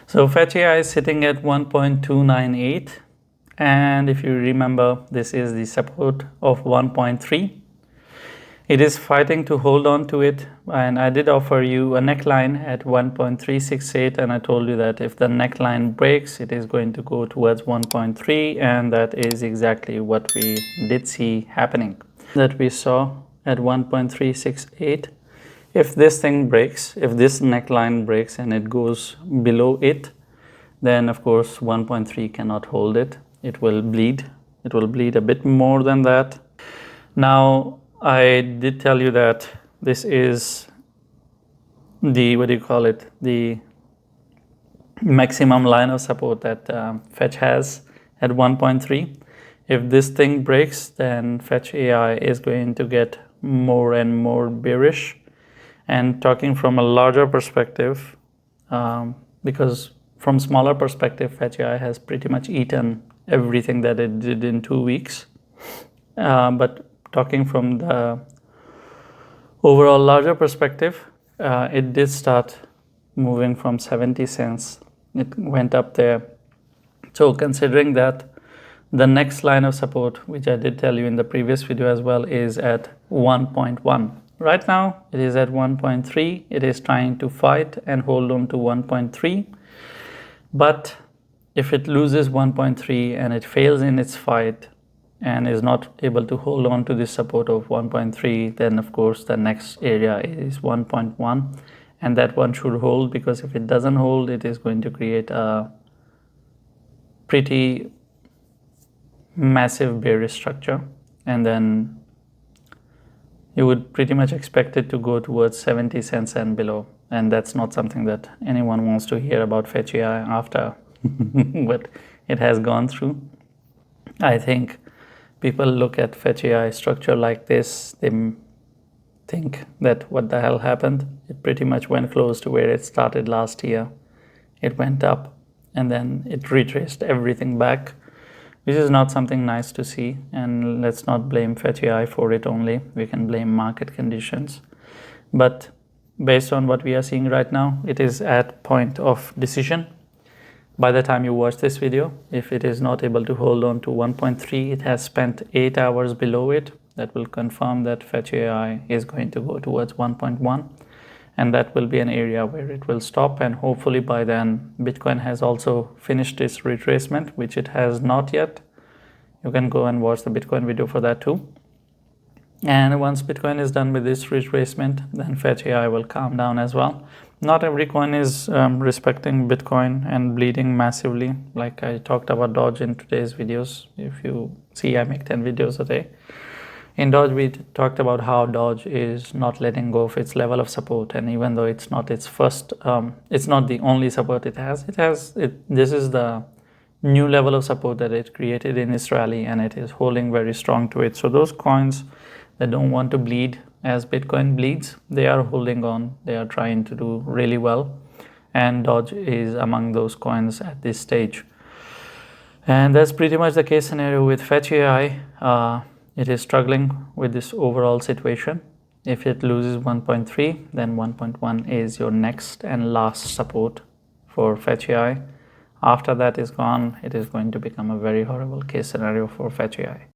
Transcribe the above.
So Fetch.ai is sitting at 1.298, and if you remember, this is the support of 1.3. It is fighting to hold on to it, and I did offer you a neckline at 1.368, and I told you that if the neckline breaks, it is going to go towards 1.3, and that is exactly what we did see happening. That we saw at 1.368. If this thing breaks, if this neckline breaks and it goes below it, then of course 1.3 cannot hold it. It will bleed. It will bleed a bit more than that. Now, I did tell you that this is the, the maximum line of support that Fetch has at 1.3. If this thing breaks, then Fetch.ai is going to get more and more bearish. And talking from a larger perspective, because from smaller perspective, Fetch.ai has pretty much eaten everything that it did in 2 weeks. But talking from the overall larger perspective, it did start moving from 70 cents. It went up there. So considering that the next line of support, which I did tell you in the previous video as well, is at 1.1. Right now, it is at 1.3. It is trying to fight and hold on to 1.3. But if it loses 1.3 and it fails in its fight, and is not able to hold on to this support of 1.3, then of course the next area is 1.1, and that one should hold, because if it doesn't hold, it is going to create a pretty massive bearish structure, and then you would pretty much expect it to go towards 70 cents and below, and that's not something that anyone wants to hear about Fetch.ai after what it has gone through. I think people look at Fetch.ai structure like this, they think that what the hell happened? It pretty much went close to where it started last year. It went up and then it retraced everything back, which is not something nice to see. And let's not blame Fetch.ai for it only. We can blame market conditions. But based on what we are seeing right now, it is at point of decision. By the time you watch this video, if it is not able to hold on to 1.3, it has spent 8 hours below it. That will confirm that Fetch.ai is going to go towards 1.1, and that will be an area where it will stop, and hopefully by then Bitcoin has also finished its retracement, which it has not yet. You can go and watch the Bitcoin video for that too. And once Bitcoin is done with this retracement, then Fetch.ai will calm down as well. Not every coin is respecting Bitcoin and bleeding massively. Like I talked about Doge in today's videos. If you see, I make 10 videos a day. In Doge, we talked about how Doge is not letting go of its level of support. And even though it's not its first, it's not the only support it has. This is the new level of support that it created in its rally, and it is holding very strong to it. So those coins that don't want to bleed as Bitcoin bleeds, they are holding on. They are trying to do really well, and Doge is among those coins at this stage. And that's pretty much the case scenario with Fetch.ai. It is struggling with this overall situation. If it loses 1.3, then 1.1 is your next and last support for Fetch.ai. After that is gone, it is going to become a very horrible case scenario for Fetch.ai.